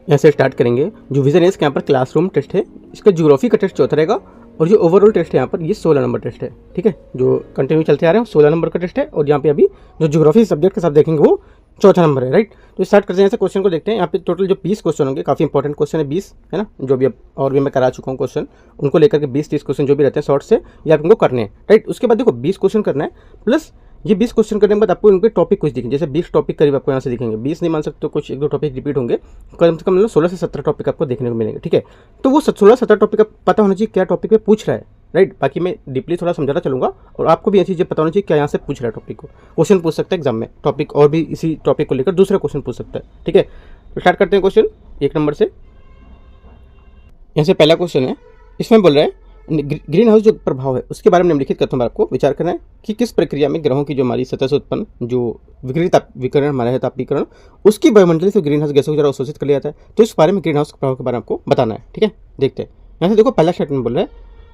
यहाँ से स्टार्ट करेंगे। जो विजन है इसके यहाँ पर क्लासरूम टेस्ट है, इसका ज्योग्राफी का टेस्ट चौथा रहेगा, और जो ओवरऑल टेस्ट है यहाँ पर ये 16 नंबर टेस्ट है। ठीक है, जो कंटिन्यू चलते आ रहे हैं 16 नंबर का टेस्ट है, और यहाँ पे अभी जो ज्योग्राफी सब्जेक्ट के साथ देखेंगे वो चौथा नंबर है। राइट, तो स्टार्ट करते हैं। ऐसे क्वेश्चन को देखते हैं। यहाँ पे टोटल जो 20 क्वेश्चन होंगे, काफ़ी इंपॉर्टेंट क्वेश्चन है 20, है ना, जो भी अब और भी मैं करा चुका हूँ क्वेश्चन, उनको लेकर के 20-30 क्वेश्चन जो भी रहते हैं शॉर्ट से, ये आप इनको करने हैं। राइट, उसके बाद देखो 20 क्वेश्चन करना है, प्लस ये 20 क्वेश्चन करने के बाद आपको इनके टॉपिक कुछ दिखेंगे, जैसे 20 टॉपिक करीब आपको यहाँ से दिखेंगे, 20 नहीं मान सकते तो कुछ 1-2 टॉपिक रिपीट होंगे, कम से कम 16 से 17 टॉपिक आपको देखने को मिलेंगे। ठीक है, तो वो 16-17 टॉपिक का पता होना चाहिए क्या टॉपिक पे पूछ रहा है। राइट, बाकी मैं डीपली थोड़ा समझाना चलूँगा, और आपको भी ये चीज़ें पता होनी चाहिए क्या यहाँ से पूछ रहा है टॉपिक को। क्वेश्चन पूछ सकता है एग्जाम में टॉपिक, और भी इसी टॉपिक को लेकर दूसरा क्वेश्चन पूछ सकता है। ठीक है, तो स्टार्ट करते हैं क्वेश्चन 1 नंबर से। यहाँ से पहला क्वेश्चन है, इसमें बोल रहा है ग्रीन हाउस जो प्रभाव है उसके बारे में निम्नलिखित तथ्यों पर आपको विचार करना है कि किस प्रक्रिया में ग्रहों की जो हमारी सतह से उत्पन्न जो विकिरण हमारा है तापीकरण, उसकी वायुमंडल से ग्रीन हाउस गैसों को जरा अवशोषित कर लिया जाता है। तो इस बारे में ग्रीन हाउस प्रभाव के बारे में आपको बताना है। ठीक है, देखते हैं। यहाँ से देखो पहला स्टेटमेंट बोल रहा है,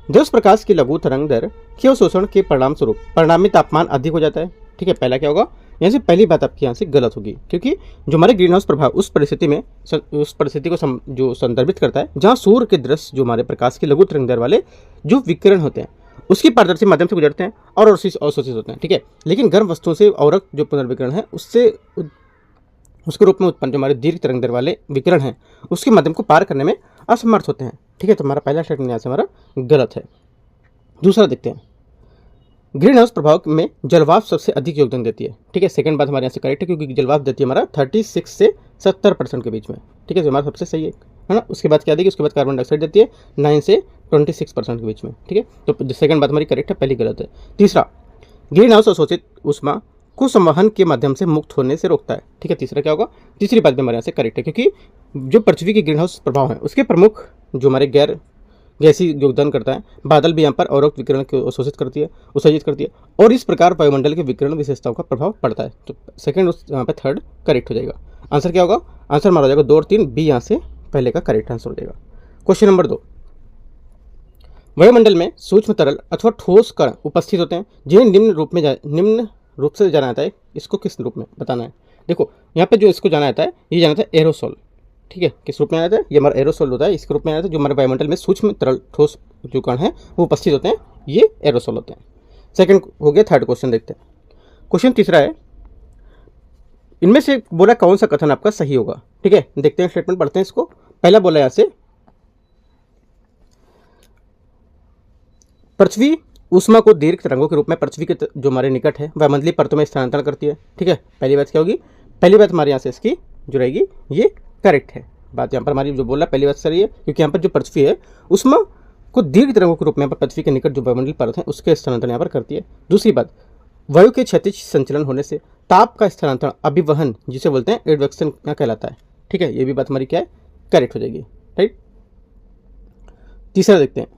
जब प्रकाश की लघु तरंग दर के अवशोषण के परिणाम स्वरूप परिणामी तापमान अधिक हो जाता है। ठीक है, पहला क्या होगा, यहाँ से पहली बात आपकी यहाँ से गलत होगी, क्योंकि जो हमारे ग्रीन हाउस प्रभाव उस परिस्थिति में उस परिस्थिति को जो संदर्भित करता है जहाँ सूर्य के दृश्य जो हमारे प्रकाश की लघु तरंग दर वाले जो विकिरण होते हैं उसकी पारदर्शी माध्यम से गुजरते हैं और अवशोषित होते हैं। ठीक है, लेकिन गर्म वस्तुओं से अवरक्त जो पुनर्विकिरण है उससे उसके रूप में उत्पन्न जो हमारे दीर्घ तरंग दर वाले विकिरण हैं उसके माध्यम को पार करने में असमर्थ होते हैं। ठीक है, तो हमारा पहला स्टेटमेंट यहाँ से हमारा गलत है। दूसरा देखते हैं, ग्रीन हाउस प्रभाव में जलवाष्प सबसे अधिक योगदान देती है। ठीक है, सेकंड बात हमारे यहाँ से करेक्ट है, क्योंकि जलवाष्प देती है हमारा 36 से 70% के बीच में। ठीक है, जो हमारा सबसे सही है ना। उसके बाद क्या देगी, उसके बाद कार्बन डाइऑक्साइड देती है 9 से 26% के बीच में। ठीक है, तो सेकंड बात हमारी करेक्ट है, पहली गलत है। तीसरा, ग्रीन हाउस अवशोषित ऊष्मा को संवहन के माध्यम से मुक्त होने से रोकता है। ठीक है, तीसरा क्या होगा, तीसरी बात भी हमारे यहाँ से करेक्ट है, क्योंकि जो पृथ्वी के ग्रीन हाउस प्रभाव है उसके प्रमुख जो हमारे गैसी योगदान करता है, बादल भी यहाँ पर अवरक्त विकिरण को अवशोषित करती है, उत्सर्जित करती है, और इस प्रकार वायुमंडल के विकिरण विशेषताओं का प्रभाव पड़ता है। तो सेकंड यहाँ पे थर्ड करेक्ट हो जाएगा। आंसर क्या होगा, आंसर हमारा हो जाएगा 2 और 3, बी यहाँ से पहले का करेक्ट आंसर हो जाएगा। क्वेश्चन नंबर 2, वायुमंडल में सूक्ष्म तरल अथवा ठोस कण उपस्थित होते हैं जिन्हें निम्न रूप से जाना जाता है। इसको किस रूप में बताना है। देखो यहाँ पे जो इसको जाना जाता है, ये जाना जाता है एरोसोल। ठीक है, किस रूप में आना जाता है, ये हमारा एरोसोल होता है, इसके रूप में आना जाता है। जो हमारे वायुमंडल में सूक्ष्म तरल ठोस जो कण है वो उपस्थित होते हैं, ये एरोसोल होते हैं। सेकंड हो गया, थर्ड क्वेश्चन देखते हैं। क्वेश्चन तीसरा है, इनमें से बोला कौन सा कथन आपका सही होगा। ठीक है, देखते हैं, स्टेटमेंट पढ़ते हैं इसको। पहला बोला यहाँ से, पृथ्वी ऊष्मा को दीर्घ तरंगों के रूप में पृथ्वी के जो हमारे निकट है वायुमंडलीय परतों में स्थानांतरण करती है। ठीक है, पहली बात क्या होगी, पहली बात हमारे यहाँ से इसकी जो रहेगी ये करेक्ट है। बात यहाँ पर हमारी जो बोला पहली बात सही है, क्योंकि यहाँ पर जो पृथ्वी है ऊष्मा को दीर्घ तरंगों के रूप में पृथ्वी के निकट जो वायुमंडलीय परत है उसके स्थानांतरण यहाँ पर करती है। दूसरी बात, वायु के क्षैतिज संचलन होने से ताप का स्थानांतरण अभिवहन जिसे बोलते हैं एडवेक्शन क्या कहलाता है। ठीक है, ये भी बात हमारी क्या है, करेक्ट हो जाएगी। राइट, तीसरा देखते हैं।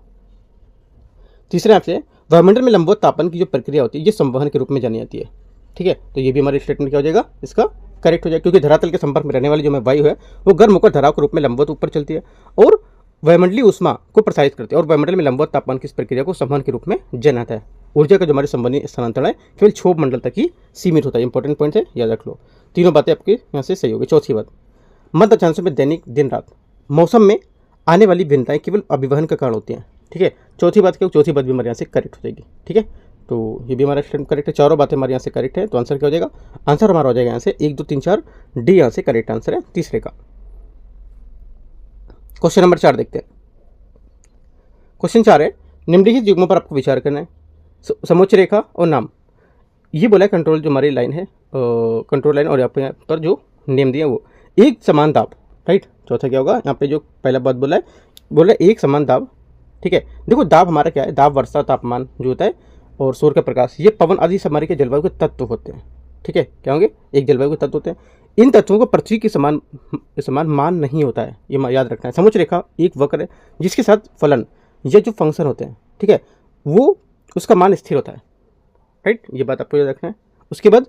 तीसरे आपसे, वायुमंडल में लंबवत तापन की जो प्रक्रिया होती है ये संवहन के रूप में जानी जाती है। ठीक है, तो ये भी हमारी स्टेटमेंट क्या हो जाएगा, इसका करेक्ट हो जाएगा, क्योंकि धरातल के संपर्क में रहने वाली जो हमें वायु है वो गर्म होकर धराव के रूप में लंबवत ऊपर चलती है और वायुमंडलीय ऊष्मा को प्रसारित करती है, और वायुमंडल में लंबवत तापमान की इस प्रक्रिया को संवहन के रूप में जाना जाता है। ऊर्जा का जो हमारे संवहनीय स्थानांतरण है केवल क्षोभ मंडल तक ही सीमित होता है। इंपॉर्टेंट पॉइंट है, याद रख लो। तीनों बातें आपकी यहाँ से सही होगी। चौथी बात, मध्य अक्षांशों में दैनिक दिन रात मौसम में आने वाली भिन्नताएं केवल अभिवहन का कारण होती हैं। ठीक है, चौथी बात क्या, चौथी बात भी हमारे यहाँ से करेक्ट हो जाएगी। ठीक है, तो ये भी हमारा स्टेटमेंट करेक्ट है, चारों बातें हमारे यहाँ से करेक्ट है। तो आंसर क्या हो जाएगा, आंसर हमारा हो जाएगा यहाँ से 1, 2, 3, 4, डी यहाँ से करेक्ट आंसर है तीसरे का। क्वेश्चन नंबर 4 देखते हैं। क्वेश्चन 4 है, निम्नलिखित युग्मों पर आपको विचार करना है। समोच्च रेखा और नाम, ये बोला है कंट्रोल जो हमारी लाइन है, कंट्रोल लाइन, और यहाँ पर जो नेम दिया वो एक समान दाब। राइट, चौथा क्या होगा, यहाँ पे जो पहला बात बोला है एक समान दाब। ठीक है, देखो दाब हमारा क्या है, दाब वर्षा तापमान जो होता है और सूर्य का प्रकाश, ये पवन आदि हमारे के जलवायु के तत्व होते हैं। ठीक है, क्या होंगे, एक जलवायु के तत्व होते हैं। इन तत्वों को पृथ्वी के समान मान नहीं होता है, ये याद रखना है। समोच्च रेखा एक वक्र है जिसके साथ फलन या जो फंक्शन होते हैं, ठीक है, वो उसका मान स्थिर होता है। राइट, ये बात आपको याद रखना है। उसके बाद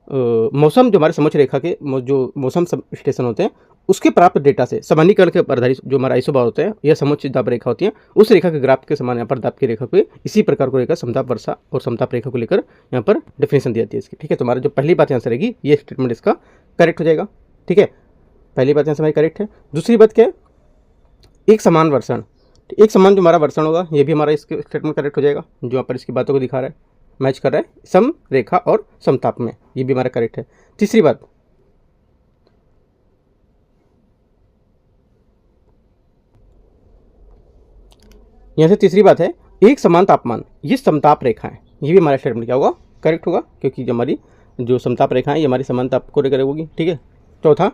मौसम जो हमारे समोच्च रेखा के जो मौसम स्टेशन होते हैं उसके प्राप्त डेटा से सामान्यीकरण के आधारित जो हमारा आइसोबार होते हैं या समोच्च दाब रेखा होती है, उस रेखा के ग्राफ के समान यहाँ पर दाब की रेखा पे इसी प्रकार को लेकर समताप वर्षा और समताप रेखा को लेकर यहाँ पर डेफिनेशन दी जाती है इसकी। ठीक है, तो हमारा जो पहली बात यहाँ से रहेगी ये स्टेटमेंट इसका करेक्ट हो जाएगा। ठीक है, पहली बात यहाँ से हमारी करेक्ट है। दूसरी बात क्या है, एक समान वर्षण, एक समान जो हमारा वर्षण होगा ये भी हमारा इसके स्टेटमेंट करेक्ट हो जाएगा, जो यहाँ पर इसकी बातों को दिखा रहा है, मैच कर रहा है सम रेखा और समताप में, ये भी हमारा करेक्ट है। तीसरी बात, यहाँ से तीसरी बात है एक समान तापमान, ये समताप रेखा है, ये भी हमारा स्टेटमेंट क्या होगा, करेक्ट होगा, क्योंकि जो हमारी जो समताप रेखा है ये हमारी समान ताप को लेकर होगी, ठीक है। चौथा,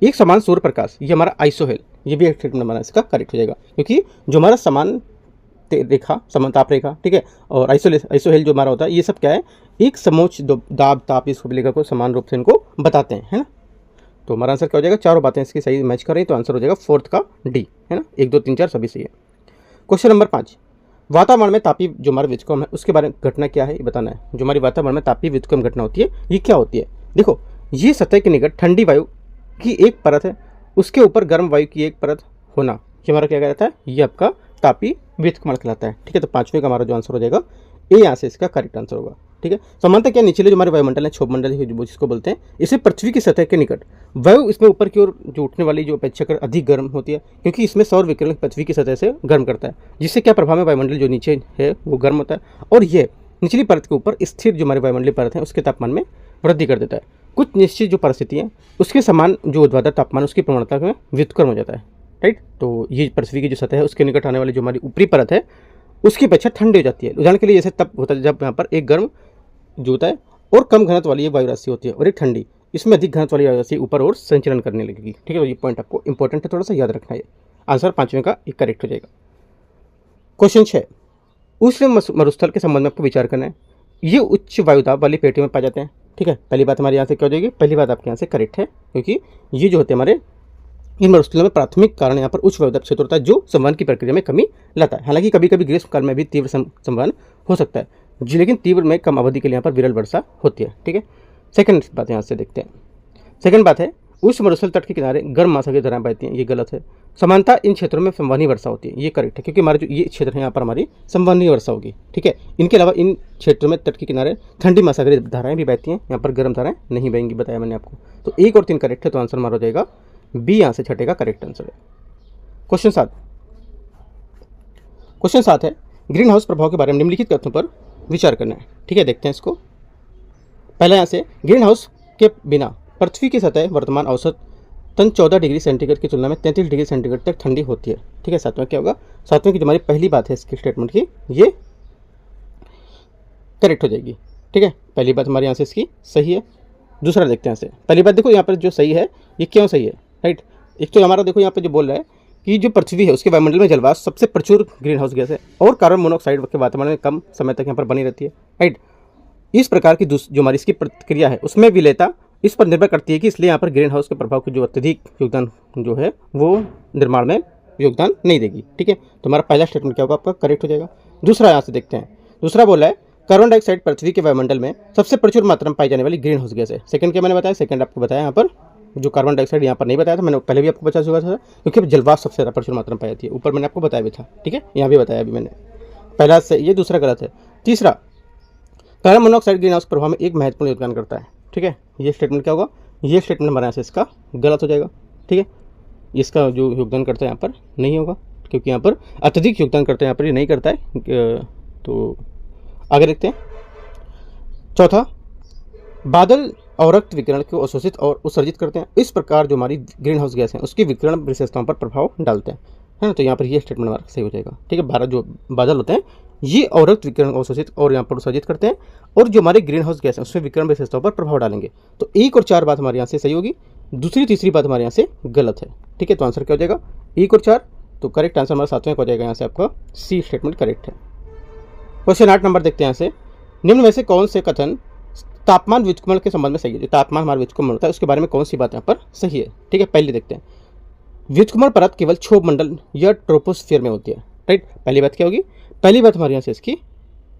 एक समान सूर्य प्रकाश, ये हमारा आइसोहेल, ये भी स्टेटमेंट हमारा इसका करेक्ट हो जाएगा, क्योंकि जो हमारा समान रेखा, समताप रेखा, ठीक है, और आइसोहेल जो हमारा होता है, ये सब क्या है, एक समोच्च दाब ताप इसको लेकर को समान रूप से इनको बताते हैं, है ना। तो हमारा आंसर क्या हो जाएगा, चारों बातें इसकी सही मैच कर रही है, तो आंसर हो जाएगा फोर्थ का डी, है ना। 1 2 3 4 सभी सही है। क्वेश्चन नंबर 5, वातावरण में तापीय जो हमारा व्युत्क्रम है उसके बारे में घटना क्या है ये बताना है। जो हमारी वातावरण में तापीय व्युत्क्रम घटना होती है ये क्या होती है, देखो ये सतह के निकट ठंडी वायु की एक परत है, उसके ऊपर गर्म वायु की एक परत होना, ये हमारा क्या कहलाता है, ये आपका तापीय व्युत्क्रमण कहलाता है, ठीक है। तो पांचवें का हमारा जो आंसर हो जाएगा ए, यहाँ से इसका करेक्ट आंसर होगा, ठीक है। समानता क्या, निचले जो हमारे वायुमंडल है, क्षोभमंडल जिसको बोलते हैं, इसे पृथ्वी की सतह के निकट वायु इसमें ऊपर की ओर जो उठने वाली जो अपेक्षाकृत अधिक गर्म होती है, क्योंकि इसमें सौर विकिरण पृथ्वी की सतह से गर्म करता है, जिससे क्या प्रभाव में वायुमंडल जो नीचे है वो गर्म होता है, और ये निचली परत के ऊपर स्थिर जो हमारे वायुमंडलीय परत है उसके तापमान में वृद्धि कर देता है। कुछ निश्चित जो परिस्थिति है उसके समान जो ऊर्ध्वाधर तापमान उसकी प्रवणता में व्युत्क्रम हो जाता है, राइट। तो ये पृथ्वी की जो सतह है उसके निकट आने वाली जो हमारी ऊपरी परत है उसकी अपेक्षा ठंडी हो जाती है। उदाहरण के लिए जैसे तब होता है जब यहाँ पर एक गर्म जो होता है और कम घनत्व वाली एक वायु राशि होती है और एक ठंडी, इसमें अधिक घनत्व वाली वायु राशि ऊपर और संचलन करने लगेगी, ठीक है। तो ये पॉइंट आपको इंपॉर्टेंट है, थोड़ा सा याद रखना है। आंसर पांचवें का एक करेक्ट हो जाएगा। क्वेश्चन 6, उष्ण मरुस्थल के संबंध में आपको विचार करना है। ये उच्च वायुदाब वाली पेटियों में पाए जाते हैं, ठीक है। पहली बात हमारे यहाँ से क्या हो जाएगी, पहली बात आपके यहाँ से करेक्ट है, क्योंकि ये जो होते हैं हमारे इन मरुस्थलों में प्राथमिक कारण यहाँ पर उच्च वायुदाब क्षेत्र होता है जो संवहन की प्रक्रिया में कमी लाता है। हालांकि कभी कभी ग्रीष्म काल में भी तीव्र संवहन हो सकता है जी, लेकिन तीव्र में कम अवधि के लिए यहाँ पर विरल वर्षा होती है, ठीक है। सेकंड बात यहाँ से देखते हैं। सेकंड बात है उष्ण मरुस्थल तट के किनारे गर्म महासागरीय धाराएं बहती हैं, ये गलत है। समानता इन क्षेत्रों में संवहनीय वर्षा होती है, ये करेक्ट है, क्योंकि हमारे जो ये क्षेत्र है यहाँ पर हमारी संवहनीय वर्षा होगी, ठीक है। इनके अलावा इन क्षेत्रों में तट के किनारे ठंडी महासागरीय धाराएं भी बहती हैं, यहाँ पर गर्म धाराएं नहीं बहेंगी, बताया मैंने आपको। तो 1 और 3 करेक्ट है, तो आंसर हमारा हो जाएगा बी, यहाँ से छठे का करेक्ट आंसर है। क्वेश्चन 7 है ग्रीन हाउस प्रभाव के बारे में निम्नलिखित तथ्यों पर विचार करना है, ठीक है। देखते हैं इसको। पहला यहाँ से ग्रीन हाउस के बिना पृथ्वी की सतह वर्तमान औसत 14 डिग्री सेंटीग्रेड की तुलना में 33 डिग्री सेंटीग्रेड तक ठंडी होती है, ठीक है। सातवें क्या होगा, सातवें की जो हमारी पहली बात है इसकी स्टेटमेंट की, ये करेक्ट हो जाएगी, ठीक है। पहली बात हमारे यहाँ से इसकी सही है। दूसरा देखते हैं यहाँ से। पहली बात देखो यहाँ पर जो सही है ये क्यों सही है, राइट। एक तो हमारा देखो यहाँ पर जो बोल रहा है कि जो पृथ्वी है उसके वायुमंडल में जलवाष्प सबसे प्रचुर ग्रीन हाउस गैस है और कार्बन मोनोऑक्साइड के वातावरण में कम समय तक यहाँ पर बनी रहती है, राइट। इस प्रकार की जो हमारी इसकी प्रतिक्रिया है उसमें विलेयता इस पर निर्भर करती है कि इसलिए यहाँ पर ग्रीन हाउस के प्रभाव की जो अत्यधिक योगदान जो है वो निर्माण में योगदान नहीं देगी, ठीक है। तो हमारा पहला स्टेटमेंट क्या होगा, आपका करेक्ट हो जाएगा। दूसरा यहाँ से देखते हैं। दूसरा बोला है कार्बन डाइऑक्साइड पृथ्वी के वायुमंडल में सबसे प्रचुर मात्रा में पाई जाने वाली ग्रीन हाउस गैस है। सेकंड क्या मैंने बताया, सेकंड आपको बताया यहाँ पर जो कार्बन डाइऑक्साइड यहाँ पर नहीं बताया था, मैंने पहले भी आपको बता चुका था, क्योंकि जलवाष्प सबसे ज़्यादा प्रचुर मात्रा में पाई जाती है। ऊपर मैंने आपको बताया भी था, ठीक है, यहाँ भी बताया अभी मैंने। पहला से ये, दूसरा गलत है। तीसरा कार्बन मोनोऑक्साइड ग्रीन हाउस प्रभाव में एक महत्वपूर्ण योगदान करता है, ठीक है। ये स्टेटमेंट क्या होगा, ये स्टेटमेंट हमारे यहाँ से इसका गलत हो जाएगा, ठीक है। इसका जो योगदान करता है यहाँ पर नहीं होगा, क्योंकि यहाँ पर अत्यधिक योगदान करता है, यहाँ पर ये नहीं करता है। तो आगे देखते हैं। चौथा, बादल अवरक्त विकिरण को अवशोषित और उत्सर्जित करते हैं। इस प्रकार जो हमारी ग्रीन हाउस गैस है उसकी विकिरण विशेषताओं पर प्रभाव डालते हैं, है ना। तो यहाँ पर ये स्टेटमेंट हमारा सही हो जाएगा, ठीक है। 12 जो बादल होते हैं ये अवरक्त विकिरण को अवशोषित और यहाँ पर उत्सर्जित करते हैं और जो हमारे ग्रीन हाउस गैस है उसमें विकिरण विशेषताओं पर प्रभाव डालेंगे। तो 1 और 4 बात हमारे यहाँ से सही होगी, दूसरी तीसरी बात हमारे यहाँ से गलत है, ठीक है। तो आंसर क्या हो जाएगा, 1 और 4। तो करेक्ट आंसर हमारा 7वें हो जाएगा, यहाँ से आपका सी स्टेटमेंट करेक्ट है। क्वेश्चन 8 नंबर देखते हैं यहाँ से। निम्न में से कौन से कथन तापमान व्युत्क्रमण के संबंध में सही है। जो तापमान हमारा व्युत्क्रमण होता है उसके बारे में कौन सी बात यहाँ पर सही है, ठीक है। पहले देखते हैं। व्युत्क्रमण परत केवल क्षोभ मंडल या ट्रोपोस्फीयर में होती है, राइट। पहली बात क्या होगी, पहली बात हमारे यहाँ से इसकी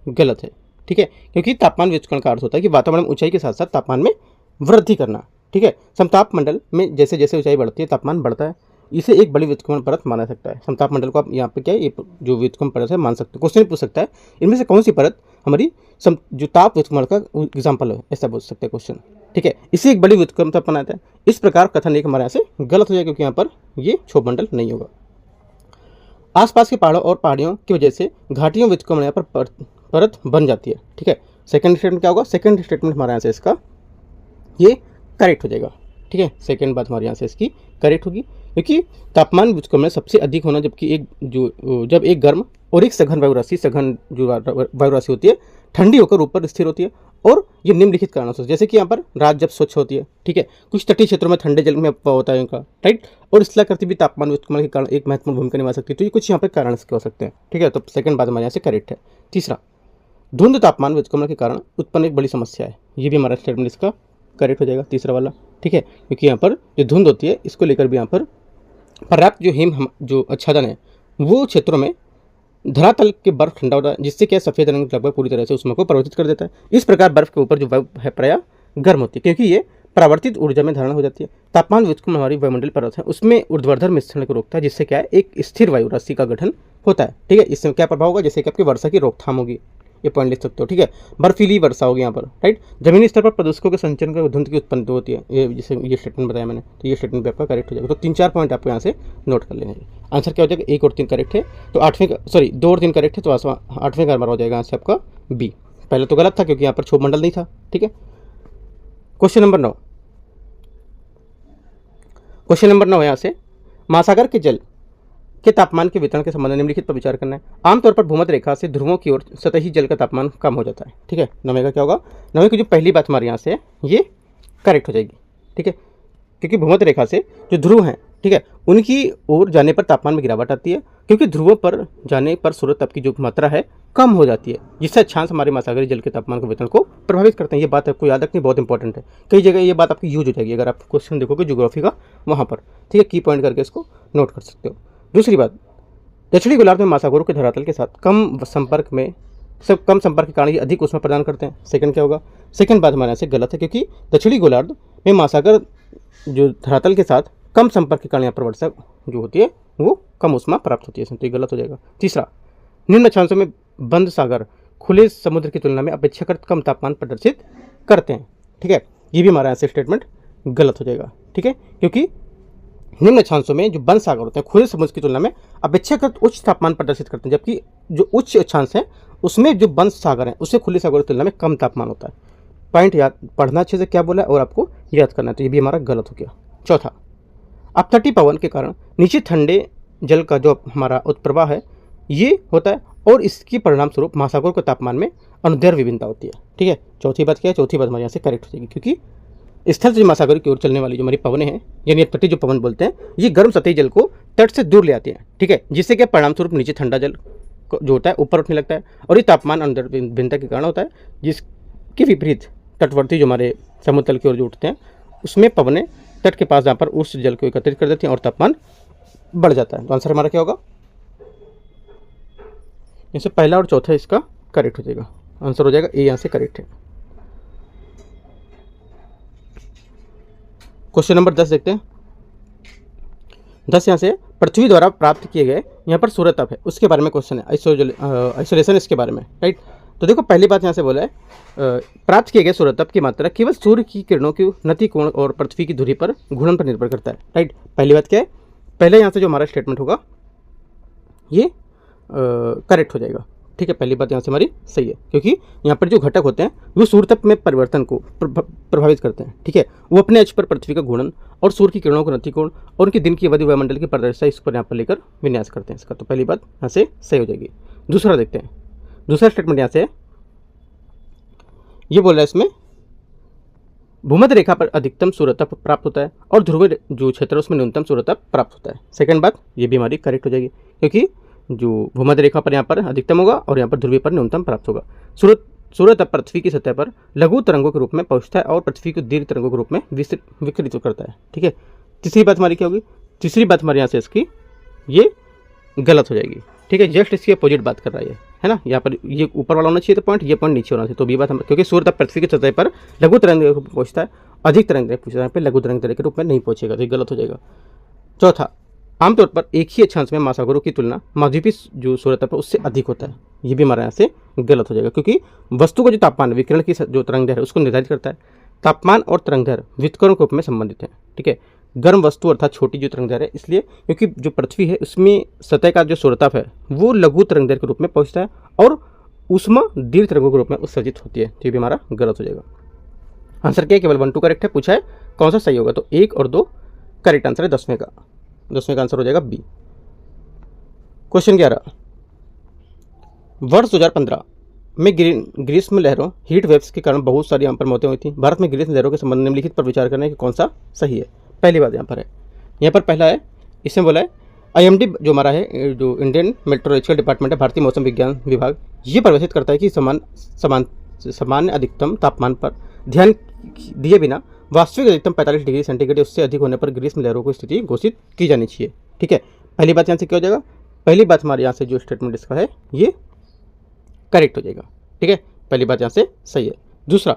गलत है, ठीक है, क्योंकि तापमान व्युत्क्रमण का अर्थ होता है कि वातावरण में ऊंचाई के साथ साथ तापमान में वृद्धि करना, ठीक है। समताप मंडल में जैसे जैसे ऊंचाई बढ़ती है तापमान बढ़ता है, इसे एक बड़ी व्युत्क्रमण परत माना सकता है। समताप मंडल को आप यहाँ पे क्या है, ये जो व्युत्क्रमण परत है मान सकते हो। क्वेश्चन पूछ सकता है इनमें से कौन सी परत हमारी जो ताप व्युत्क्रमण का एग्जाम्पल है, ऐसा पूछ सकते हैं क्वेश्चन, ठीक है, इसे एक बड़ी व्युत्क्रम ताप बनाता है। इस प्रकार कथन एक हमारे यहाँ से गलत हो जाएगा, क्योंकि यहाँ पर ये क्षोभ मंडल नहीं होगा। आसपास के पहाड़ों और पहाड़ियों की वजह से घाटियों व्युत्क्रमण यहाँ पर परत बन जाती है। ठीक है, सेकंड स्टेटमेंट क्या होगा? सेकंड स्टेटमेंट हमारे यहाँ से इसका ये करेक्ट हो जाएगा। ठीक है, सेकंड बात हमारे यहाँ से इसकी करेक्ट होगी, क्योंकि तापमान व्युत्क्रमण सबसे अधिक होना जबकि जब एक गर्म और एक सघन वायु राशि, सघन जो वायु राशि होती है ठंडी होकर ऊपर स्थिर होती है, और ये निम्नलिखित कारणों से, जैसे कि यहाँ पर रात जब स्वच्छ होती है, ठीक है, कुछ तटीय क्षेत्रों में ठंडे जल में अफवाह होता है इनका, राइट, और स्थलाकृति भी तापमान व्युत्क्रमण के कारण एक महत्वपूर्ण भूमिका निभा सकती है। तो ये कुछ यहाँ पर कारण इसके हो सकते हैं। ठीक है, तो सेकंड बात हमारे यहाँ से करेक्ट है। तीसरा, धुंध तापमान व्युत्क्रमण के कारण उत्पन्न एक बड़ी समस्या है। ये भी हमारा स्टेटमेंट इसका करेक्ट हो जाएगा, तीसरा वाला। ठीक है, क्योंकि यहाँ पर जो धुंध होती है इसको लेकर भी यहाँ पर पर्याप्त जो हिम जो आच्छादन है वो क्षेत्रों में धरातल के बर्फ ठंडा होता है, जिससे क्या सफ़ेद रंग लगभग पूरी तरह से उष्मा को परिवर्तित कर देता है। इस प्रकार बर्फ के ऊपर जो वायु है प्रायः गर्म होती है, क्योंकि ये परावर्तित ऊर्जा में धारण हो जाती है। तापमान व्युत्क्रमण हमारी वायुमंडल परत है उसमें ऊर्ध्वाधर मिश्रण को रोकता है, जिससे क्या है एक स्थिर वायु राशि का गठन होता है। ठीक है, इससे क्या प्रभाव होगा? जैसे कि आपकी वर्षा की रोकथाम होगी, ये पॉइंट लिख सकते हो। ठीक है, बर्फीली वर्षा होगी यहाँ पर, राइट। जमीनी स्तर पर प्रदूषकों के संचरण का धुंध की उत्पत्ति होती है, ये जैसे ये स्टेटमेंट बताया मैंने, तो ये स्टेटमेंट भी आपका करेक्ट हो जाएगा। तो 3-4 पॉइंट आपको यहाँ से नोट कर लेने हैं। आंसर क्या हो जाएगा? 1 और 3 करेक्ट है, तो 2 और 3 करेक्ट है, तो 8वें का नंबर हो जाएगा यहाँ से आपका बी। पहले तो गलत था क्योंकि यहाँ पर क्षोभ मंडल नहीं था। ठीक है, क्वेश्चन नंबर 9। क्वेश्चन नंबर 9 यहाँ से महासागर के जल के तापमान के वितरण के संबंध में निम्नलिखित पर विचार करना है। आमतौर पर भूमध्य रेखा से ध्रुवों की ओर सतही जल का तापमान कम हो जाता है। ठीक है, 9वें का क्या होगा? 9वें की जो पहली बात हमारे यहाँ से है ये करेक्ट हो जाएगी। ठीक है, क्योंकि भूमध्य रेखा से जो ध्रुव हैं, ठीक है, उनकी ओर जाने पर तापमान में गिरावट आती है, क्योंकि ध्रुवों पर जाने पर सूर्य ताप की जो मात्रा है कम हो जाती है, जिससे अक्षांश हमारे महासागरीय जल के तापमान के वितरण को प्रभावित करते हैं। ये बात आपको याद रखनी बहुत इंपॉर्टेंट है, कई जगह ये बात आपकी यूज हो जाएगी अगर आप क्वेश्चन देखोगे ज्योग्राफी का वहाँ पर। ठीक है, की पॉइंट करके इसको नोट कर सकते हो। दूसरी बात, दक्षिणी गोलार्ध में महासागरों के धरातल के साथ कम संपर्क के कारण ये अधिक ऊष्मा प्रदान करते हैं। सेकंड क्या होगा? सेकंड बात हमारे यहाँ से गलत है, क्योंकि दक्षिणी गोलार्ध में महासागर जो धरातल के साथ कम संपर्क के कारण यहाँ पर वर्षा जो होती है वो कम ऊष्मा प्राप्त होती है, तो ये गलत हो जाएगा। तीसरा, निम्न अक्षांशों में बंद सागर खुले समुद्र की तुलना में अपेक्षाकृत कम तापमान प्रदर्शित करते हैं। ठीक है, ये भी हमारा यहाँ से स्टेटमेंट गलत हो जाएगा। ठीक है, क्योंकि निम्न अक्षांशों में जो बंद सागर होते हैं खुले समुद्र की तुलना में अपेक्षाकृत उच्च तापमान प्रदर्शित करते हैं, जबकि जो उच्च अक्षांश है उसमें जो बंद सागर है उससे खुले सागर की तुलना में कम तापमान होता है। पॉइंट याद पढ़ना अच्छे से क्या बोला है और आपको याद करना है, तो ये भी हमारा गलत हो गया। चौथा, अपतटीय पवन के कारण नीचे ठंडे जल का जो हमारा उत्प्रवाह है ये होता है, और इसके परिणाम स्वरूप महासागरों के तापमान में अनुदैर्घ्य विभिन्नता होती है। ठीक है, चौथी बात क्या है? चौथी बात हमारे यहाँ से करेक्ट हो जाएगी, क्योंकि स्थल से महासागर की ओर चलने वाली जो हमारी पवनें हैं, यानी तटीय जो पवन बोलते हैं, ये गर्म सतही जल को तट से दूर ले आती हैं। ठीक है, जिससे क्या परिणाम स्वरूप नीचे ठंडा जल जो होता है ऊपर उठने लगता है, और ये तापमान अनुदैर्घ्य भिन्नता के कारण होता है, जिसके विपरीत तटवर्ती जो हमारे समुद्र तल की ओर जो उठते हैं उसमें पवनें तट के पास जहाँ पर उस जल को एकत्रित कर देती हैं और तापमान बढ़ जाता है। तो आंसर हमारा क्या होगा? इनसे पहला और चौथा इसका करेक्ट हो जाएगा, आंसर हो जाएगा ए, यहाँ से करेक्ट है। क्वेश्चन नंबर 10 देखते हैं। 10 यहाँ से पृथ्वी द्वारा प्राप्त किए गए यहाँ पर सूर्य ताप है उसके बारे में क्वेश्चन है, आइसोलेशन इसके बारे में, राइट। तो देखो पहली बात यहाँ से बोला है प्राप्त किए गए सूर्य ताप की मात्रा केवल सूर्य की किरणों की नति कोण और पृथ्वी की दूरी पर घूर्णन पर निर्भर करता है, राइट। पहली बात क्या है? पहले यहाँ से जो हमारा स्टेटमेंट होगा ये करेक्ट हो जाएगा। ठीक है, पहली बात यहाँ से हमारी सही है, क्योंकि यहाँ पर जो घटक होते हैं वो सूर्य ताप में परिवर्तन को प्रभावित करते हैं। ठीक है, वो अपने अक्ष पर पृथ्वी का घूर्णन और सूर्य की किरणों को नतिकोण और उनकी दिन की अवधि वायुमंडल की पारदर्शिता इस पर यहाँ पर लेकर विन्यास करते हैं इसका, तो पहली बात यहाँ से सही हो जाएगी। दूसरा देखते हैं, दूसरा स्टेटमेंट यहाँ से ये बोल रहा है इसमें भूमध्य रेखा पर अधिकतम सूर्यताप प्राप्त होता है और ध्रुवीय जो क्षेत्र है उसमें न्यूनतम सूर्यताप प्राप्त होता है। सेकंड बात ये भी हमारी करेक्ट हो जाएगी, क्योंकि जो भूमध्य रेखा पर यहाँ पर अधिकतम होगा और यहाँ पर ध्रुवीय पर न्यूनतम प्राप्त होगा। सूर्यताप पृथ्वी की सतह पर लघु तरंगों के रूप में पहुँचता है और पृथ्वी को दीर्घ तरंगों के रूप में विकृत करता है। ठीक है, तीसरी बात हमारी क्या होगी? तीसरी बात हमारे यहाँ से इसकी ये गलत हो जाएगी। ठीक है, जस्ट इसकी अपोजिट बात कर रहा है ना, यहाँ पर ये ऊपर वाला होना चाहिए तो पॉइंट, ये पॉइंट नीचे होना चाहिए, तो भी बात हम, क्योंकि सूर्यताप पृथ्वी की सतह पर लघु तरंग के रूप में पहुँचता है, अधिक तरंग पूछता है लघु तरंग के रूप में नहीं पहुँचेगा, तो ये गलत हो जाएगा। चौथा, आमतौर पर एक ही अक्षांश में महासागरों की तुलना महाद्वीपीय जो सूर्यताप है उससे अधिक होता है, ये भी हमारे यहाँ से गलत हो जाएगा, क्योंकि वस्तु का जो तापमान विकिरण की जो तरंग है उसको निर्धारित करता है। तापमान और तरंगदैर्घ्य व्युत्क्रम के रूप में संबंधित हैं। ठीक है, गर्म वस्तु अर्थात छोटी जो तरंगदैर्घ्य है, इसलिए क्योंकि जो पृथ्वी है उसमें सतह का जो सौरताप है वो लघु तरंगदैर्घ्य के रूप में पहुंचता है और ऊष्मा दीर्घ तरंगों के रूप में उत्सर्जित होती है। तो ये भी हमारा गलत हो जाएगा। आंसर क्या है? केवल 1 2 करेक्ट है। पूछा है कौन सा सही होगा, तो 1 और 2 करेक्ट आंसर है। 10वें का आंसर हो जाएगा बी। क्वेश्चन 11, वर्ष 2015 में ग्रीष्म लहरों हीट वेव्स के कारण बहुत सारी यहाँ पर मौतें हुई थी। भारत में ग्रीष्म लहरों के संबंध में निम्नलिखित पर विचार करने की कौन सा सही है। पहली बात यहाँ पर है, यहाँ पर पहला है, इसमें बोला है IMD जो हमारा है, जो इंडियन मेट्रोलॉजिकल डिपार्टमेंट है, भारतीय मौसम विज्ञान विभाग, ये परिभाषित करता है कि सामान्य अधिकतम तापमान पर ध्यान दिए बिना वास्तविक अधिकतम 45 डिग्री सेंटीग्रेड उससे अधिक होने पर ग्रीष्म लहरों की स्थिति घोषित की जानी चाहिए। ठीक है, पहली बात यहाँ से क्या हो जाएगा? पहली बात हमारे यहाँ से जो स्टेटमेंट इसका है ये करेक्ट हो जाएगा। ठीक है, पहली बात यहाँ से सही है। दूसरा,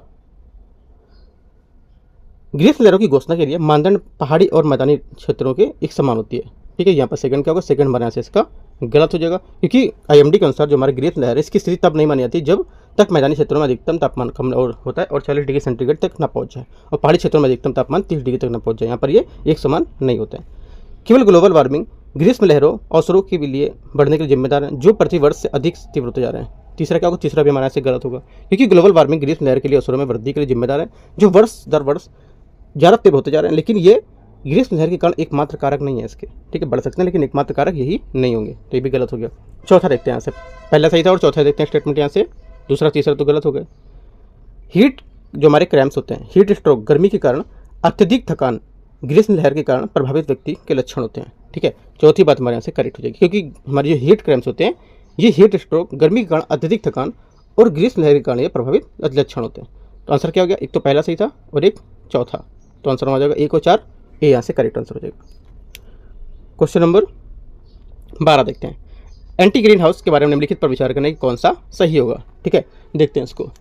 ग्रीष्म लहरों की घोषणा के लिए मानदंड पहाड़ी और मैदानी क्षेत्रों के एक समान होती है। ठीक है, यहाँ पर सेकंड क्या होगा? सेकंड हमारे यहाँ से इसका गलत हो जाएगा, क्योंकि IMD के अनुसार जो हमारे ग्रीष्म लहर है इसकी स्थिति तब नहीं मानी जाती जब तक मैदानी क्षेत्रों में अधिकतम तापमान कम और होता है और 40 डिग्री सेंटीग्रेड तक ना पहुंच जाए और पहाड़ी क्षेत्रों में अधिकतम तापमान 30 डिग्री तक ना पहुंच जाए। यहाँ पर ये एक समान नहीं होता है। केवल ग्लोबल वार्मिंग ग्रीष्म लहरों अवसरों के लिए बढ़ने के लिए जिम्मेदार हैं जो प्रति वर्ष से अधिक तीव्र होते जा रहे हैं। तीसरा क्या होगा? तीसरा भी हमारे यहाँ से गलत होगा, क्योंकि ग्लोबल वार्मिंग ग्रीष्म लहर के लिए अवसरों में वृद्धि के लिए जिम्मेदार है जो वर्ष दर वर्ष ज़्यादा तीव्र होते जा रहे हैं, लेकिन ये ग्रीष्म लहर के कारण एकमात्र कारक नहीं है इसके। ठीक है, बढ़ सकते हैं लेकिन एकमात्र कारक यही नहीं होंगे, तो ये भी गलत हो गया। चौथा देखते हैं यहाँ से, पहला सही था और चौथा देखते हैं स्टेटमेंट यहाँ से, दूसरा तीसरा तो गलत हो गए। हीट जो हमारे क्रैम्प्स होते हैं, हीट स्ट्रोक, गर्मी के कारण अत्यधिक थकान ग्रीष्म लहर के कारण प्रभावित व्यक्ति के लक्षण होते हैं। ठीक है, चौथी बात हमारे यहाँ से करेक्ट हो जाएगी, क्योंकि हमारे जो हीट क्रैम्प्स होते हैं ये हीट स्ट्रोक, गर्मी के कारण अत्यधिक थकान और ग्रीष्म लहर के कारण ये प्रभावित लक्षण होते हैं। तो आंसर क्या हो गया? एक तो पहला सही था और एक चौथा, तो आंसर हो जाएगा 1 और 4, ये यहाँ से करेक्ट आंसर हो जाएगा। क्वेश्चन नंबर 12 देखते हैं, एंटी ग्रीन हाउस के बारे में निम्नलिखित पर विचार करने की कौन सा सही होगा। ठीक है, देखते हैं इसको।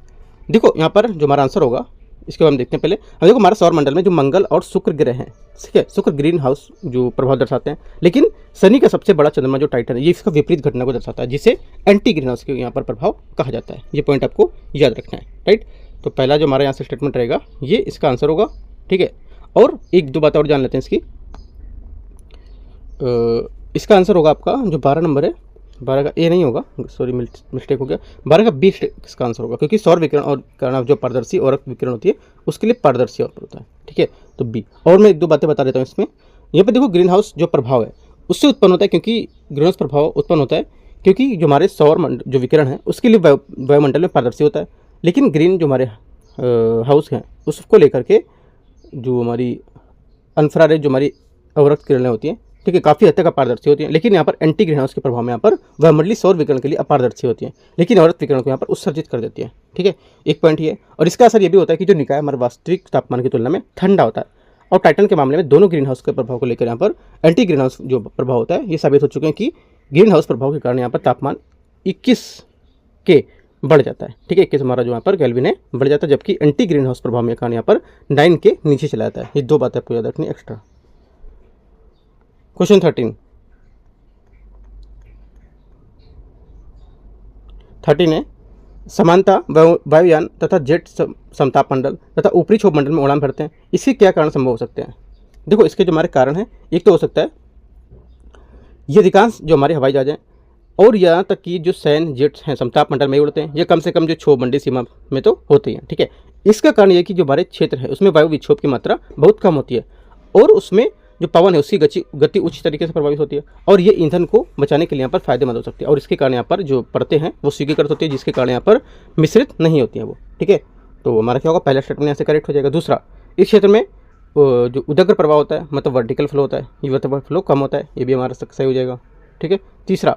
देखो यहाँ पर जो हमारा आंसर होगा इसके बारे में देखते हैं। पहले हम देखो हमारे सौर मंडल में जो मंगल और शुक्र ग्रह हैं, ठीक है, शुक्र ग्रीन हाउस जो प्रभाव दर्शाते हैं, लेकिन शनि का सबसे बड़ा चंद्रमा जो टाइटन है ये इसका विपरीत घटना को दर्शाता है, जिसे एंटी ग्रीन हाउस के यहाँ पर प्रभाव कहा जाता है। ये पॉइंट आपको याद रखना है, राइट। तो पहला जो हमारे यहाँ से स्टेटमेंट रहेगा ये इसका आंसर होगा। ठीक है, और एक दो बातें और जान लेते हैं इसकी। इसका आंसर होगा आपका जो 12 नंबर है, 12 का ए नहीं होगा, सॉरी मिस्टेक हो गया, 12 का बी इसका आंसर होगा, क्योंकि सौर विकिरण और कारण जो पारदर्शी और विकिरण होती है उसके लिए पारदर्शी और होता है। ठीक है, तो बी। और मैं एक दो बातें बता देता हूँ इसमें। यहाँ पे देखो ग्रीन हाउस जो प्रभाव है उससे उत्पन्न होता है, क्योंकि ग्रीन हाउस प्रभाव उत्पन्न होता है क्योंकि जो हमारे सौर जो विकिरण है उसके लिए वायुमंडल में पारदर्शी होता है, लेकिन ग्रीन जो हमारे हाउस हैं उसको लेकर के जो हमारी इंफ्रारेड जो हमारी अवरक्त किरणें होती हैं, ठीक है, काफ़ी हद तक अपारदर्शी होती हैं, लेकिन यहाँ पर एंटी ग्रीन हाउस के प्रभाव में यहाँ पर वायुमंडलीय सौर विकिरण के लिए अपारदर्शी होती हैं, लेकिन अवरक्त विकिरण को यहाँ पर उत्सर्जित कर देती है। ठीक है, एक पॉइंट ये। और इसका असर ये भी होता है कि जो निकाय हमारे वास्तविक तापमान की तुलना में ठंडा होता है, और टाइटन के मामले में दोनों ग्रीन हाउस के प्रभाव को लेकर यहाँ पर एंटी ग्रीन हाउस जो प्रभाव होता है ये साबित हो चुके हैं कि ग्रीन हाउस प्रभाव के कारण यहाँ पर तापमान 21 के बढ़ जाता है। ठीक है, 21 हमारा जो यहाँ पर केल्विन है बढ़ जाता है, जबकि एंटी ग्रीन हाउस प्रभाव में कारण यहाँ पर 9 के नीचे चला जाता है। ये दो बातें आपको याद रखनी एक्स्ट्रा। क्वेश्चन 13 है, समानता वायुयान तथा जेट समताप मंडल तथा ऊपरी क्षोभ मंडल में उड़ान भरते हैं, इसके क्या कारण संभव हो सकते हैं। देखो इसके जो हमारे कारण हैं, एक तो हो सकता है ये अधिकांश जो हमारे हवाई जहाज हैं और यहाँ तक कि जो सैन्य जेट्स हैं समताप मंडल में ही उड़ते हैं, ये कम से कम जो क्षोभ मंडलीय सीमा में तो होते हैं। ठीक है, इसका कारण ये कि जो हमारे क्षेत्र है उसमें वायु विक्षोभ की मात्रा बहुत कम होती है और उसमें जो पवन है उसकी गति उच्च तरीके से प्रभावित होती है, और ये ईंधन को बचाने के लिए यहाँ पर फायदेमंद हो सकती है, और इसके कारण यहाँ पर जो परतें हैं वो स्वीकृत होती है, जिसके कारण यहाँ पर मिश्रित नहीं होती हैं वो। ठीक है, तो हमारा क्या होगा, पहला स्टेटमेंट यहाँ से करेक्ट हो जाएगा। दूसरा, इस क्षेत्र में जो उदग्र प्रभाव होता है, मतलब वर्टिकल फ्लो होता है, ये वर्टिकल फ्लो कम होता है, ये भी हमारा सही हो जाएगा। ठीक है, तीसरा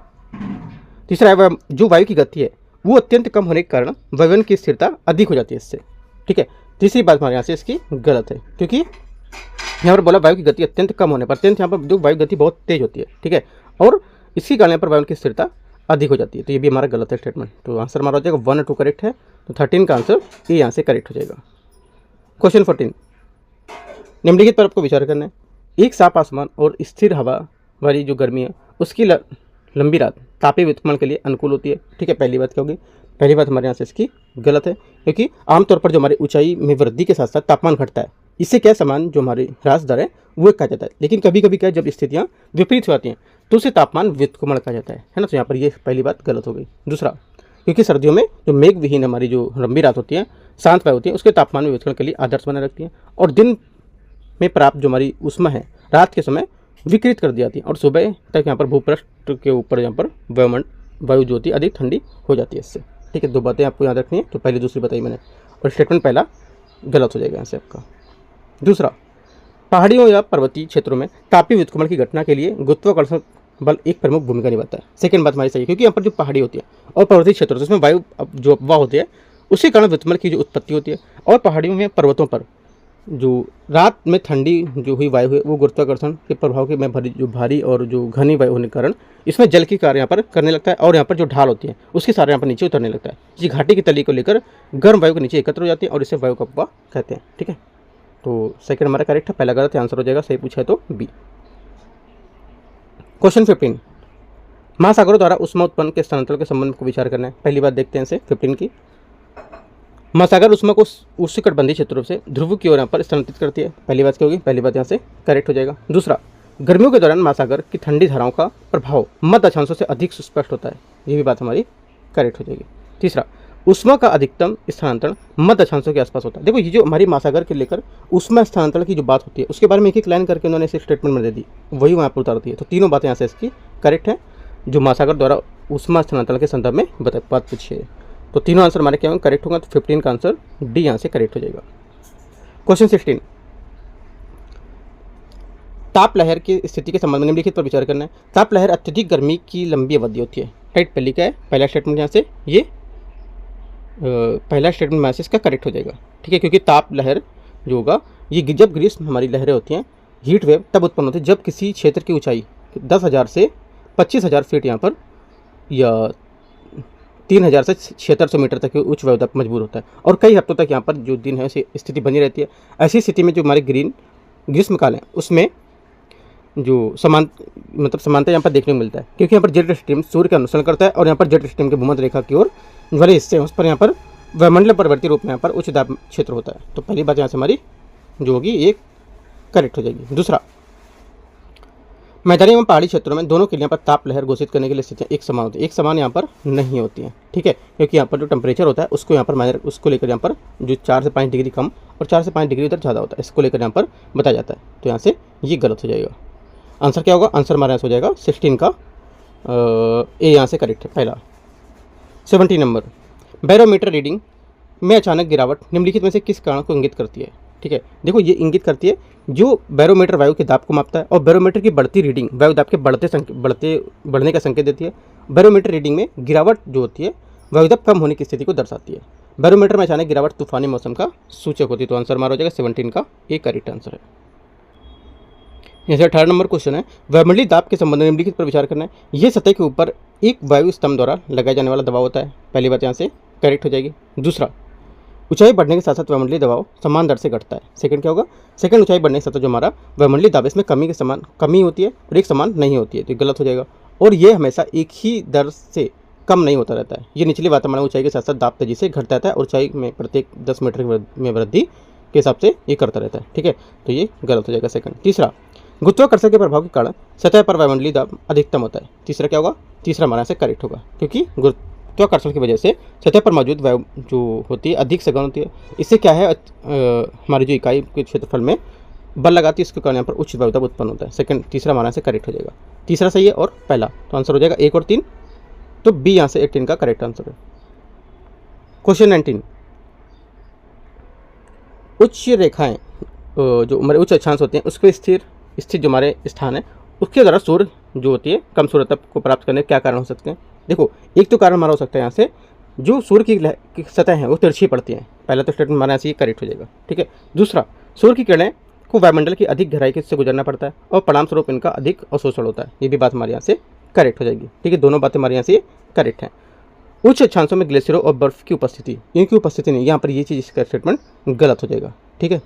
है जो वायु की गति है वो अत्यंत कम होने के कारण वायुयान की स्थिरता अधिक हो जाती है इससे। ठीक है, तीसरी बात हमारे यहाँ से इसकी गलत है, क्योंकि यहाँ पर बोला वायु की गति अत्यंत कम होने पर, अत्यंत यहाँ पर जो वायु गति बहुत तेज होती है। ठीक है, और इसी कारण यहाँ पर वायु की स्थिरता अधिक हो जाती है, तो ये भी हमारा गलत है स्टेटमेंट। तो आंसर हमारा हो जाएगा 1 और 2 करेक्ट है, तो 13 का आंसर ये यहाँ से करेक्ट हो जाएगा। क्वेश्चन 14, निम्नलिखित पर आपको विचार करना है, एक साफ आसमान और स्थिर हवा वाली जो गर्मी है उसकी लंबी रात तापीय व्युत्क्रमण के लिए अनुकूल होती है। ठीक है, पहली बात क्या होगी, पहली बात हमारे यहाँ से इसकी गलत है, क्योंकि आमतौर पर जो हमारी ऊंचाई में वृद्धि के साथ साथ तापमान घटता है, इससे क्या समान जो हमारी ह्रास दर है वो कहा जाता है। लेकिन कभी कभी क्या, जब स्थितियाँ विपरीत हो जाती हैं तो उसे तापमान व्युत्क्रमण कहा जाता है ना। तो यहाँ पर ये पहली बात गलत हो गई। दूसरा, क्योंकि सर्दियों में जो मेघ विहीन हमारी जो लंबी रात होती है, शांत वायु होती है, उसके तापमान में व्युत्क्रमण के लिए आदर्श बनाए रखती है, और दिन में प्राप्त जो हमारी ऊष्मा है रात के समय विकृत कर दी जाती है, और सुबह तक यहाँ पर भूपृष्ठ के ऊपर यहाँ पर वायु जो होती है अधिक ठंडी हो जाती है इससे। ठीक है, दो बातें आपको याद रखनी है। तो पहली दूसरी बताई मैंने, और स्टेटमेंट पहला गलत हो जाएगा यहाँ से आपका। दूसरा, पहाड़ियों या पर्वतीय क्षेत्रों में तापीय व्युत्क्रमण की घटना के लिए गुरुत्वाकर्षण बल एक प्रमुख भूमिका निभाता है। सेकंड बात हमारी सही है, क्योंकि यहाँ पर जो पहाड़ी होती है और पर्वतीय क्षेत्र होते हैं उसमें वायु जो अफवाह होती है उसी कारण व्युत्क्रमण की जो उत्पत्ति होती है, और पहाड़ियों में पर्वतों पर जो रात में ठंडी जो हुई वायु है वो गुरुत्वाकर्षण के प्रभाव के में भारी और जो घनी वायु होने के कारण इसमें जल की कार्य यहाँ पर करने लगता है, और यहाँ पर जो ढाल होती है उसके सारे यहाँ पर नीचे उतरने लगता है। ये घाटी की तली को लेकर गर्म वायु के नीचे एकत्र हो जाती है और इसे वायु का अफवाह कहते हैं। ठीक है, तो सेकंड हमारा करेक्ट है, पहला गलत है, आंसर हो जाएगा। सही पूछा है तो बी। क्वेश्चन 15, महासागरों द्वारा उष्मा उत्पन्न के स्थानांतरण के संबंध को विचार करना है। पहली बात देखते हैं इसे 15 की। महासागर उष्मा को उष्णकटिबंधीय क्षेत्रों से ध्रुव की ओर यहाँ पर स्थानांतरित करती है। पहली बात क्या होगी, पहली बात यहाँ से करेक्ट हो जाएगा। दूसरा, गर्मियों के दौरान महासागर की ठंडी धाराओं का प्रभाव मध्य अक्षांशों से अधिक सुस्पष्ट होता है, ये भी बात हमारी करेक्ट हो जाएगी। तीसरा, उष्मा का अधिकतम स्थानांतरण मध्य अक्षांशों के आसपास होता है। देखो, ये जो हमारी महासागर के लेकर उष्मा स्थानांतरण की जो बात होती है उसके बारे में एक एक लाइन करके उन्होंने इसे स्टेटमेंट में दे दी, वही वहाँ पर उतारती है। तो तीनों बातें यहाँ से इसकी करेक्ट है, जो महासागर द्वारा उष्मा स्थानांतरण के संदर्भ में बात पूछी है। तो तीनों आंसर हमारे क्या होंगे, करेक्ट होगा। तो 15 का आंसर डी यहाँ से करेक्ट हो जाएगा। क्वेश्चन 16, ताप लहर की स्थिति के संबंध में निम्नलिखित पर विचार करना है। ताप लहर अत्यधिक गर्मी की लंबी अवधि होती है। राइट, पहली क्या है, पहला स्टेटमेंट यहाँ से ये पहला स्टेटमेंट यहाँ से इसका करेक्ट हो जाएगा। ठीक है, क्योंकि ताप लहर जो होगा ये जब ग्रीष्म हमारी लहरें होती हैं, हीट वेव तब उत्पन्न होती है जब किसी क्षेत्र की ऊंचाई 10,000 से 25,000 फीट यहाँ पर या 3,000 से 6,700 मीटर तक की उच्च वायुदाब मजबूर होता है, और कई हफ्तों तक यहाँ पर जो दिन है उसी स्थिति बनी रहती है। ऐसी स्थिति में जो हमारे ग्रीष्मकाल है उसमें जो समानता यहाँ पर देखने को मिलता है, क्योंकि यहाँ पर जेट स्ट्रीम सूर्य का अनुसरण करता है, और यहाँ पर जेट स्ट्रीम के भूमध्य रेखा की ओर वाले हिस्से हैं उस पर यहाँ पर वायुमंडल परवर्ती रूप में यहाँ पर उच्च दाब क्षेत्र होता है। तो पहली बात यहाँ से हमारी जो होगी ये करेक्ट हो जाएगी। दूसरा, मैदानी एवं पहाड़ी क्षेत्रों में दोनों के लिए यहाँ पर ताप लहर घोषित करने के लिए स्थितियाँ एक समान होती है, एक समान यहाँ पर नहीं होती हैं। ठीक है, क्योंकि यहाँ पर जो टेम्परेचर होता है उसको यहाँ पर उसको लेकर यहाँ पर जो 4 से 5 डिग्री कम और 4 से 5 डिग्री उधर ज़्यादा होता है, इसको लेकर यहाँ पर बताया जाता है। तो यहाँ से ये गलत हो जाएगा। आंसर क्या होगा, आंसर हमारा यहाँ हो जाएगा 16 का ए यहाँ से करेक्ट है पहला। 17 नंबर, बैरोमीटर रीडिंग में अचानक गिरावट निम्नलिखित में से किस कारण को इंगित करती है। ठीक है, देखो ये इंगित करती है, जो बैरोमीटर वायु के दाब को मापता है, और बैरोमीटर की बढ़ती रीडिंग वायु दाब के बढ़ने का संकेत देती है। बैरोमीटर रीडिंग में गिरावट जो होती है वायु दाब कम होने की स्थिति को दर्शाती है। बैरोमीटर में अचानक गिरावट तूफानी मौसम का सूचक होती है। तो आंसर हमारा हो जाएगा 17 का एक करेक्ट आंसर है। जैसे 18 नंबर क्वेश्चन है, वायुमंडलीय दाब के संबंध में निम्नलिखित पर विचार करना है। यह सतह के ऊपर एक वायु स्तंभ द्वारा लगाया जाने वाला दबाव होता है। पहली बात यहाँ से करेक्ट हो जाएगी। दूसरा, ऊंचाई बढ़ने के साथ साथ वायुमंडलीय दबाव समान दर से घटता है। सेकंड क्या होगा, सेकंड ऊंचाई बढ़ने के साथ जो हमारा वायुमंडलीय दाब इसमें कमी होती है और एक समान नहीं होती है, तो गलत हो जाएगा। और ये हमेशा एक ही दर से कम नहीं होता रहता है। ये निचली वातावरण ऊंचाई के साथ साथ दाब तेजी से घटता रहता है, और ऊंचाई में प्रत्येक 10 मीटर में वृद्धि के हिसाब से ये करता रहता है। ठीक है, तो ये गलत हो जाएगा सेकंड। तीसरा, गुरुत्वाकर्षण के प्रभाव के कारण सतह पर वायुमंडलीय दाब अधिकतम होता है। तीसरा क्या होगा, तीसरा हमारा से करेक्ट होगा, क्योंकि गुरुत्वाकर्षण की वजह से सतह पर मौजूद वायु जो होती है अधिक सघन होती है। इससे क्या है, हमारी जो इकाई के क्षेत्रफल में बल लगाती है, इसके कारण यहाँ पर उच्च वायुदाब उत्पन्न होता है। सेकंड, तीसरा हमारा से करेक्ट हो जाएगा। तीसरा सही है और पहला, तो आंसर हो जाएगा 1 और 3, तो बी यहाँ से 18 का करेक्ट आंसर है। क्वेश्चन 19, उच्च रेखाएं जो हमारे उच्च अक्षांश होते हैं उस पर स्थित जो हमारे स्थान है उसके द्वारा सूर्य जो होती है कम सूर्य तप को प्राप्त करने के क्या कारण हो सकते हैं। देखो, एक तो कारण हमारा हो सकता है यहाँ से जो सूर्य की सतह है वो तिरछी पड़ती है। पहला तो स्टेटमेंट हमारे यहाँ से ये करेक्ट हो जाएगा। ठीक है, दूसरा, सूर्य की किरणें को वायुमंडल की अधिक गहराई से गुजरना पड़ता है और परिणाम स्वरूप इनका अधिक अवशोषण होता है। ये भी बात हमारे यहाँ से करेक्ट हो जाएगी। ठीक है, दोनों बातें हमारे यहाँ से करेक्ट हैं। उच्च अक्षांशों में ग्लेशियरों और बर्फ की उपस्थिति, इनकी उपस्थिति नहीं, यहाँ पर ये चीज़ इसका स्टेटमेंट गलत हो जाएगा। ठीक है,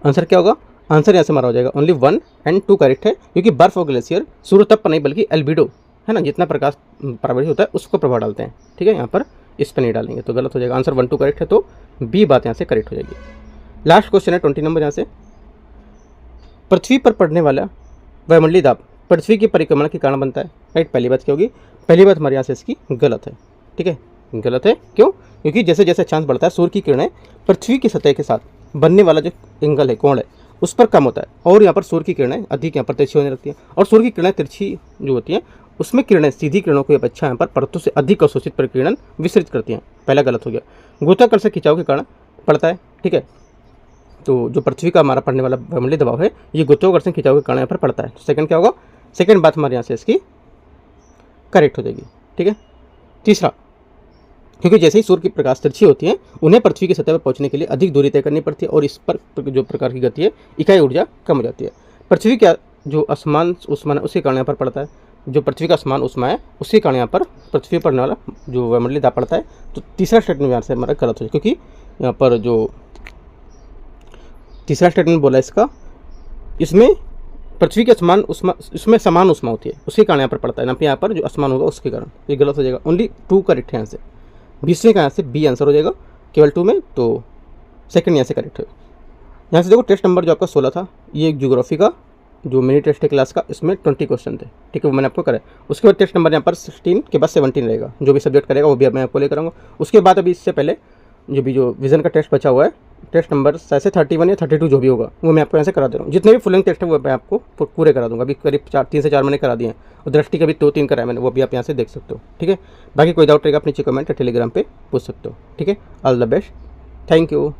आंसर क्या होगा, आंसर यहाँ से हमारा हो जाएगा ओनली 1 और 2 करेक्ट है, क्योंकि बर्फ और ग्लेशियर सूर्य तप पर नहीं बल्कि एल्बिडो है ना, जितना प्रकाश परावर्तित होता है उसको प्रभाव डालते हैं, ठीक है। यहाँ पर इस पर नहीं डालेंगे तो गलत हो जाएगा। आंसर 1 2 करेक्ट है, तो बी बात यहाँ से करेक्ट हो जाएगी। लास्ट क्वेश्चन है 20 नंबर। यहाँ से पृथ्वी पर पड़ने वाला वायुमंडलीय दाब पृथ्वी की परिक्रमा के कारण बनता है, राइट। पहली बात क्या होगी, पहली बात हमारे यहाँ से इसकी गलत है, ठीक है, गलत है। क्यों? क्योंकि जैसे जैसे चांस बढ़ता है सूर्य की किरणें पृथ्वी की सतह के साथ बनने वाला जो एंगल है, कोण है, उस पर कम होता है और यहाँ पर सूर्य की किरणें अधिक यहाँ पर तिरछी होने लगती हैं। और सूर्य की किरणें तिरछी जो होती हैं उसमें किरणें सीधी किरणों की अपेक्षा यहाँ पर परतों से अधिक अवशोषित प्रकिरण विसर्जित करती हैं। पहला गलत हो गया। गुरुत्वाकर्षण खिंचाव के कारण पड़ता है, ठीक है। तो जो पृथ्वी का हमारा पड़ने वाला वायुमंडलीय दबाव है ये गुरुत्वाकर्षण खिंचाव के कारण यहाँ पर पड़ता है। सेकंड क्या होगा, सेकंड बात हमारे यहाँ से इसकी करेक्ट हो जाएगी, ठीक है। तीसरा, क्योंकि जैसे ही सूर्य की प्रकाश तिरछी होती है उन्हें पृथ्वी की सतह पर पहुंचने के लिए अधिक दूरी तय करनी पड़ती है और इस पर जो प्रकार की गति है इकाई ऊर्जा कम हो जाती है। पृथ्वी का जो असमान उष्मा है उसके कारण यहाँ पर पड़ता है, जो पृथ्वी का असमान उष्मा है उसके कारण यहाँ पर पृथ्वी पर पड़ने वाला जो वायुमंडलीय दाब पड़ता है। तो तीसरा स्टेटमेंट यहाँ से हमारा गलत हो जाए, क्योंकि यहाँ पर जो तीसरा स्टेटमेंट बोला इसका, इसमें पृथ्वी के असमान उष्मा, इसमें समान उष्मा होती है उसके कारण यहाँ पर पड़ता है, ना यहाँ पर जो असमान होगा उसके कारण, ये गलत हो जाएगा। ओनली 2 करेक्ट है यहाँ से। 20वें का यहाँ से बी आंसर हो जाएगा केवल 2 में, तो सेकंड यहाँ से करेक्ट है। यहाँ से देखो टेस्ट नंबर जो आपका 16 था ये ज्योग्राफी का जो मिनी टेस्ट है क्लास का, इसमें 20 क्वेश्चन थे, ठीक है, वो मैंने आपको करा। उसके बाद टेस्ट नंबर यहाँ पर 16 के बाद 17 रहेगा, जो भी सब्जेक्ट करेगा वो भी मैं आपको लेकर आऊँगा। उसके बाद अभी इससे पहले जो विजन का टेस्ट बचा हुआ है, टेस्ट नंबर शायद 31 या 32 जो भी होगा वो मैं आपको यहाँ से करा दे रहा हूँ। जितने भी फुल लेंथ टेस्ट है वो मैं आपको पूरे करा दूँगा। अभी करीब 3 से 4 महीने करा दिए हैं और दृष्टि का भी 2-3 कराया मैंने, वो भी आप यहाँ से देख सकते हो, ठीक है। बाकी कोई डाउट रहेगा आप नीचे कमेंट या टेलीग्राम पे पूछ सकते हो, ठीक है। All the best, thank you.